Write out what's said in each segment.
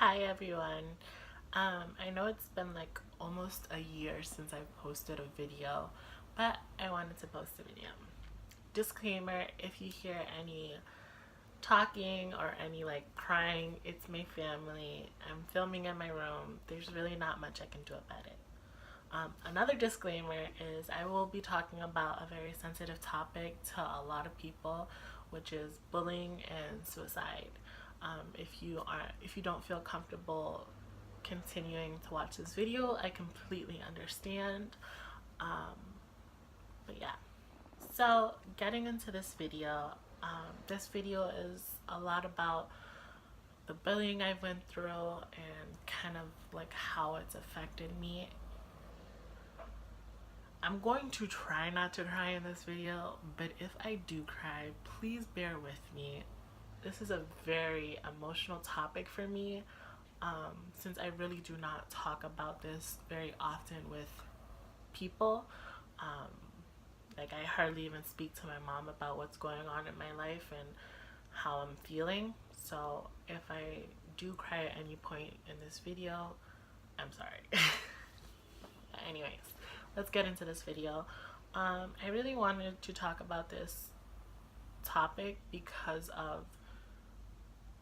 Hi everyone. I know it's been like almost a year since I posted a video, but I wanted to post a video. Disclaimer, if you hear any talking or any like crying, it's my family. I'm filming in my room. There's really not much I can do about it. Another disclaimer is I will be talking about a very sensitive topic to a lot of people, which is bullying and suicide. If you don't feel comfortable continuing to watch this video, I completely understand. Um, but yeah, so getting into this video is a lot about the bullying I went through and kind of like how it's affected me. I'm going to try not to cry in this video, but if I do cry, please bear with me. This is a very emotional topic for me, since I really do not talk about this very often with people. Um, like, I hardly even speak to my mom about what's going on in my life and how I'm feeling. So if I do cry at any point in this video, I'm sorry. Anyways, let's get into this video. I really wanted to talk about this topic because of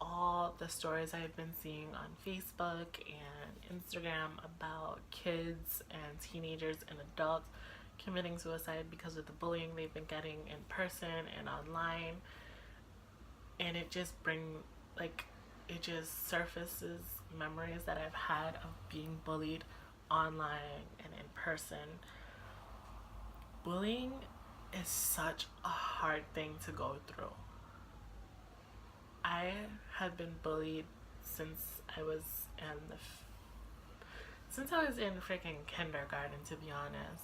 all the stories I've been seeing on Facebook and Instagram about kids and teenagers and adults committing suicide because of the bullying they've been getting in person and online. And it just surfaces memories that I've had of being bullied online and in person. Bullying is such a hard thing to go through. I have been bullied since I was in the since I was in freaking kindergarten, to be honest.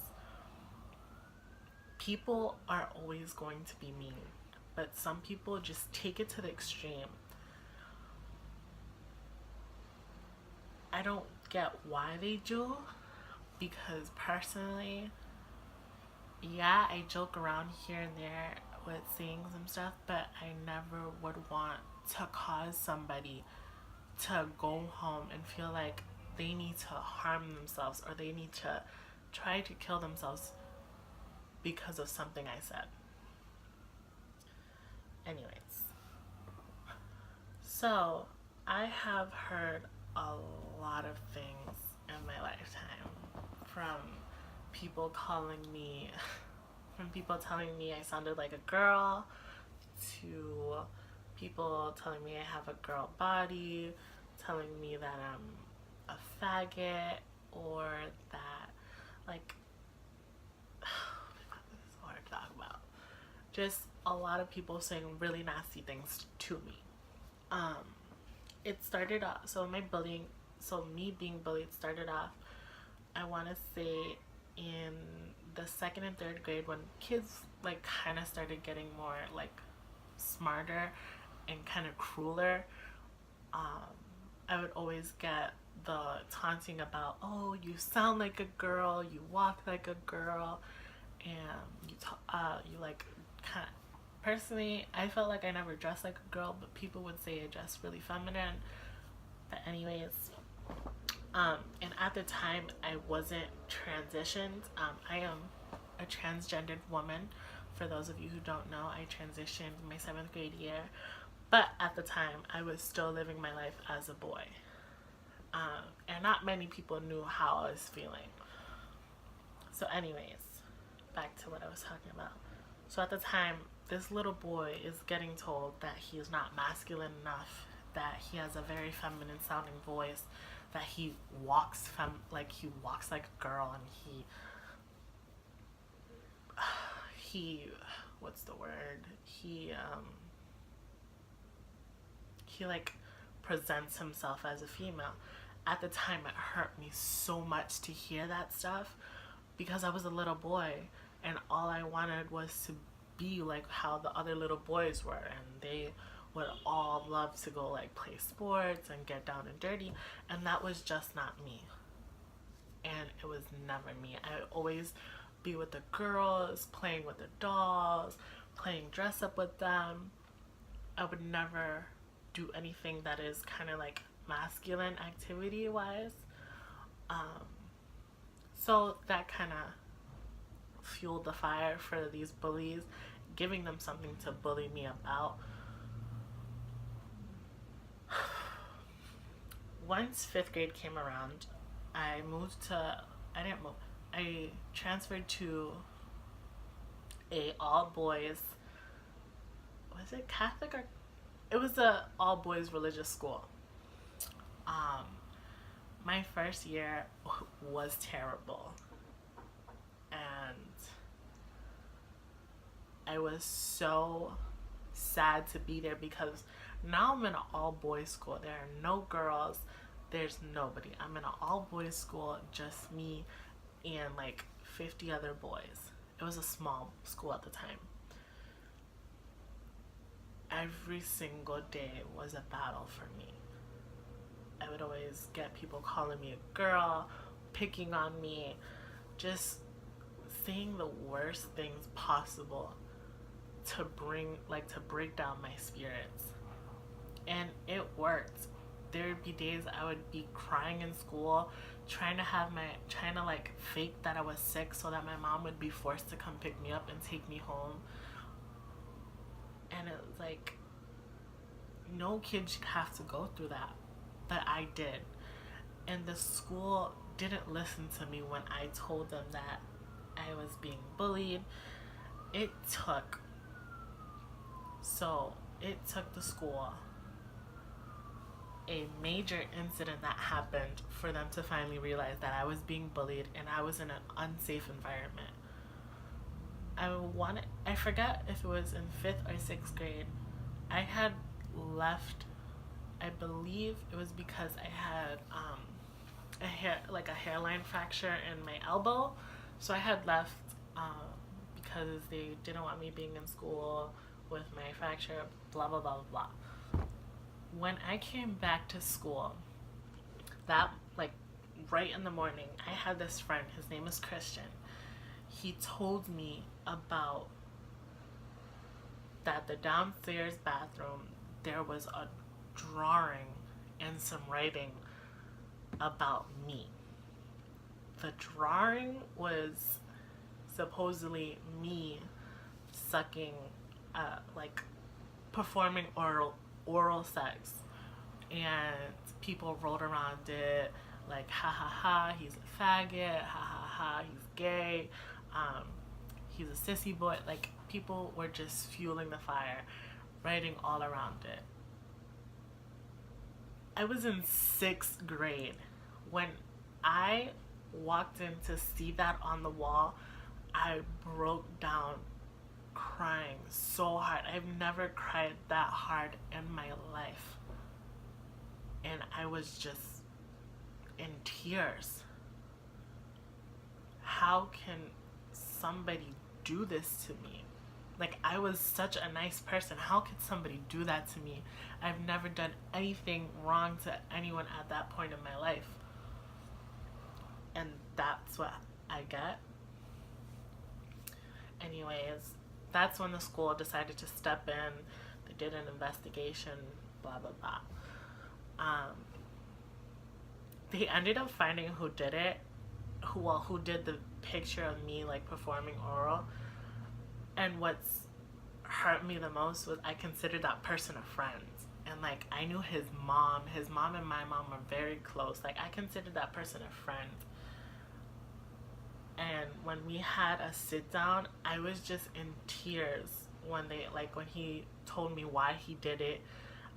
People are always going to be mean, but some people just take it to the extreme. I don't get why they do, because personally, yeah, I joke around here and there with saying some stuff, but I never would want to cause somebody to go home and feel like they need to harm themselves or they need to try to kill themselves because of something I said. Anyways, so I have heard a lot of things in my lifetime from people calling me, from people telling me I sounded like a girl, to people telling me I have a girl body, telling me that I'm a faggot, or that, like, this is hard to talk about. Just a lot of people saying really nasty things to me. Um, it started off, me being bullied started off, I want to say, in the second and third grade, when kids like kind of started getting more like smarter and kind of crueler. I would always get the taunting about, oh, you sound like a girl, you walk like a girl, and you like kind of. Personally, I felt like I never dressed like a girl, but people would say I dressed really feminine. But anyways, and at the time I wasn't transitioned. I am a transgendered woman. For those of you who don't know, I transitioned my 7th grade year, but at the time I was still living my life as a boy. And not many people knew how I was feeling. So anyways, back to what I was talking about. So at the time, this little boy is getting told that he is not masculine enough, that he has a very feminine sounding voice, that he walks like a girl, and he what's the word? He like presents himself as a female. At the time, it hurt me so much to hear that stuff because I was a little boy and all I wanted was to be like how the other little boys were, and they would all love to go like play sports and get down and dirty, and that was just not me. And it was never me. I would always be with the girls, playing with the dolls, playing dress up with them. I would never do anything that is kind of like masculine activity wise. Um, so that kind of fueled the fire for these bullies, giving them something to bully me about. Once fifth grade came around, I didn't move, I transferred to a all boys, was it Catholic or, it was a all boys religious school. Um, my first year was terrible, and I was so sad to be there because now I'm in an all boys school. There are no girls, there's nobody. I'm in an all boys school, just me and like 50 other boys. It was a small school at the time. Every single day was a battle for me. I would always get people calling me a girl, picking on me, just saying the worst things possible to break down my spirits. And it worked. There would be days I would be crying in school, trying to like fake that I was sick so that my mom would be forced to come pick me up and take me home. And it was like, no kid should have to go through that, but I did. And the school didn't listen to me when I told them that I was being bullied. It took the school a major incident that happened for them to finally realize that I was being bullied and I was in an unsafe environment. I forget if it was in 5th or 6th grade. I had left, I believe it was because I had a hairline fracture in my elbow. So I had left because they didn't want me being in school with my fracture, blah blah blah blah. When I came back to school, that like right in the morning, I had this friend, his name is Christian. He told me about that the downstairs bathroom, there was a drawing and some writing about me. The drawing was supposedly me sucking, like performing oral sex, and people wrote around it like, ha ha ha, he's a faggot, ha ha ha, he's gay, he's a sissy boy. Like, people were just fueling the fire, writing all around it. I was in 6th grade when I walked in to see that on the wall. I broke down crying so hard. I've never cried that hard in my life. And I was just in tears. How can somebody do this to me? Like, I was such a nice person. How could somebody do that to me? I've never done anything wrong to anyone at that point in my life. And that's what I get. Anyways, that's when the school decided to step in. They did an investigation, blah, blah, blah. They ended up finding who did it, who did the picture of me, like, performing oral. And what's hurt me the most was I considered that person a friend. And, like, I knew his mom and my mom were very close. Like, I considered that person a friend. And when we had a sit down, I was just in tears when he told me why he did it.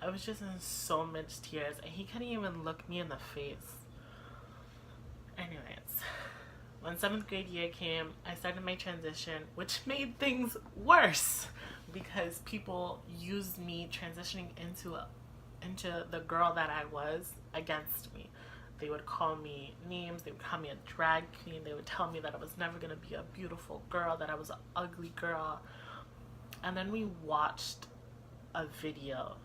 I was just in so much tears, and he couldn't even look me in the face. Anyways, when 7th grade year came, I started my transition, which made things worse because people used me transitioning into the girl that I was against me. They would call me names, they would call me a drag queen, they would tell me that I was never going to be a beautiful girl, that I was an ugly girl. And then we watched a video.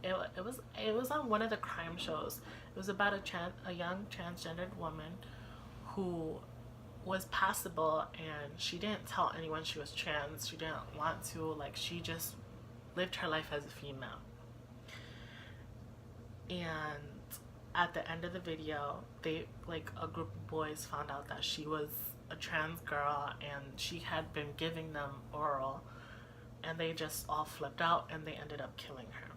It was on one of the crime shows. It was about a young transgendered woman who was passable, and she didn't tell anyone she was trans. She didn't want to, like, she just lived her life as a female. And at the end of the video, they, like, a group of boys found out that she was a trans girl and she had been giving them oral, and they just all flipped out and they ended up killing her.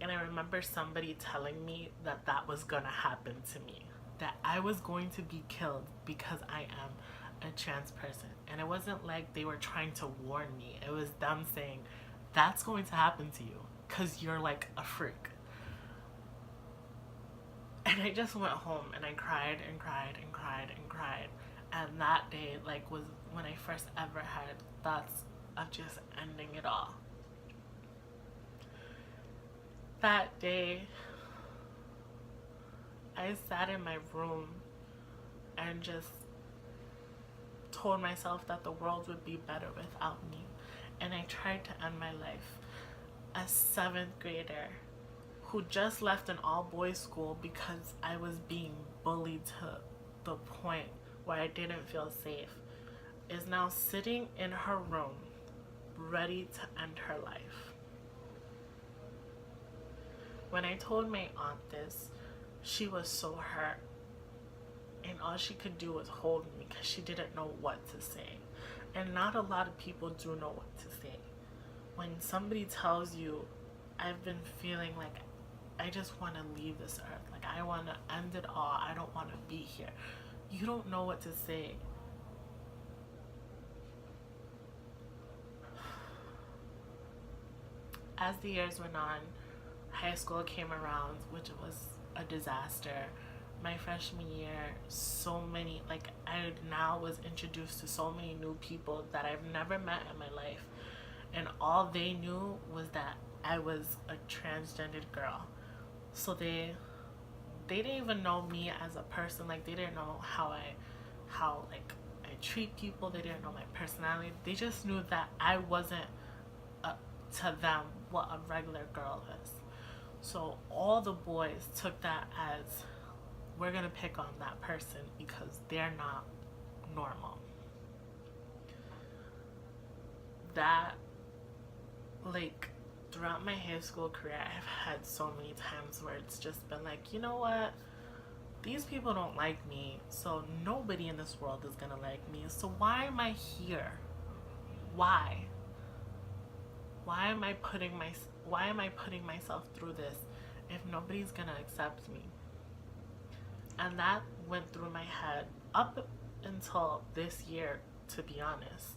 And I remember somebody telling me that that was gonna happen to me, that I was going to be killed because I am a trans person. And it wasn't like they were trying to warn me, it was them saying that's going to happen to you because you're like a freak. And I just went home and I cried and cried and cried and cried. And that day, like, was when I first ever had thoughts of just ending it all. That day, I sat in my room and just told myself that the world would be better without me. And I tried to end my life. A 7th grader who just left an all-boys school because I was being bullied to the point where I didn't feel safe, is now sitting in her room ready to end her life. When I told my aunt this, she was so hurt, and all she could do was hold me because she didn't know what to say. And not a lot of people do know what to say. When somebody tells you, I've been feeling like I just want to leave this earth, like I want to end it all, I don't want to be here, you don't know what to say. As the years went on, high school came around, which was a disaster. My freshman year, so many, like, I now was introduced to so many new people that I've never met in my life, and all they knew was that I was a transgendered girl. So they didn't even know me as a person. Like, they didn't know how I treat people. They didn't know my personality. They just knew that I wasn't to them what a regular girl is. So all the boys took that as, we're gonna pick on that person because they're not normal. That, like, throughout my high school career, I've had so many times where it's just been like, you know what? These people don't like me, so nobody in this world is gonna like me. So why am I here? Why? Why am I putting myself through this if nobody's gonna accept me? And that went through my head up until this year, to be honest.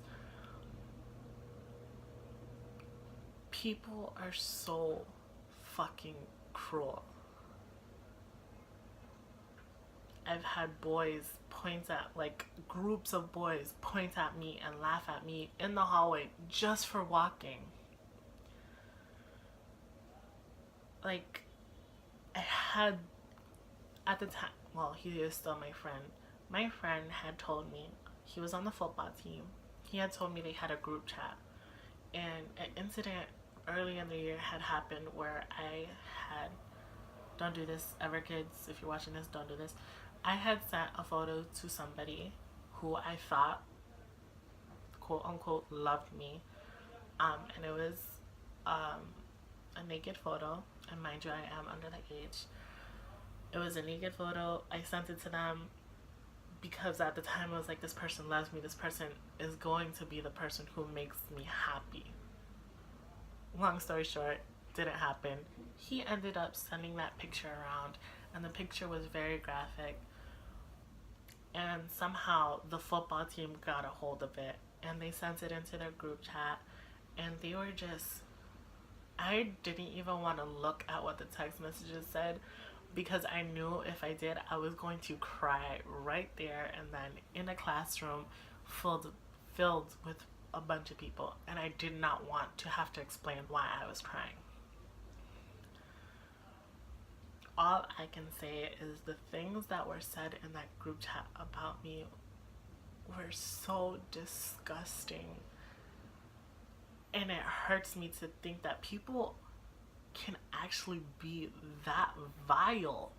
People are so fucking cruel. I've had boys point at, like, groups of boys point at me and laugh at me in the hallway just for walking. Like, I had, at the time, well, he is still my friend. My friend had told me, he was on the football team. He had told me they had a group chat. And an incident early in the year had happened where I had, don't do this ever, kids, if you're watching this, don't do this. I had sent a photo to somebody who I thought, quote unquote, loved me. And it was a naked photo. And mind you, I am under the age. It was a naked photo. I sent it to them because at the time I was like, this person loves me. This person is going to be the person who makes me happy. Long story short, didn't happen. He ended up sending that picture around, and the picture was very graphic. And somehow the football team got a hold of it, and they sent it into their group chat, and they were just, I didn't even want to look at what the text messages said because I knew if I did, I was going to cry right there and then in a classroom filled with a bunch of people, and I did not want to have to explain why I was crying. All I can say is the things that were said in that group chat about me were so disgusting. And it hurts me to think that people can actually be that vile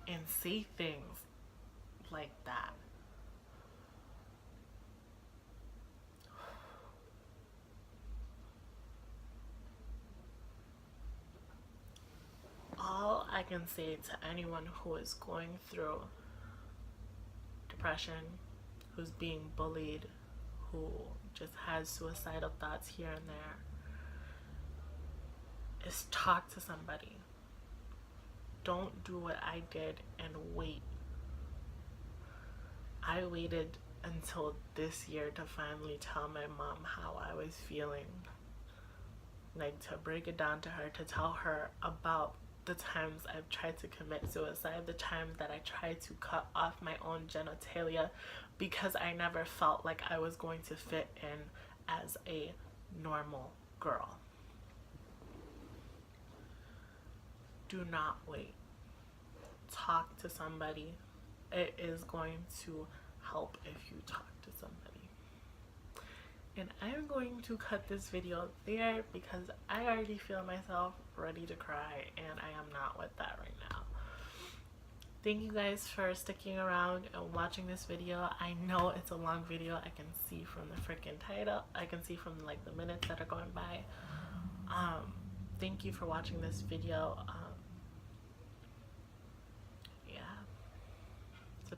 and say things like that. All can say to anyone who is going through depression, who's being bullied, who just has suicidal thoughts here and there, is talk to somebody. Don't do what I did and wait. I waited until this year to finally tell my mom how I was feeling. Like, to break it down to her, to tell her about the times I've tried to commit suicide, the times that I tried to cut off my own genitalia because I never felt like I was going to fit in as a normal girl. Do not wait. Talk to somebody. It is going to help if you talk to somebody. And I'm going to cut this video there because I already feel myself ready to cry, and I am not with that right now. Thank you guys for sticking around and watching this video. I know it's a long video. I can see from the freaking title. I can see from like the minutes that are going by. Thank you for watching this video.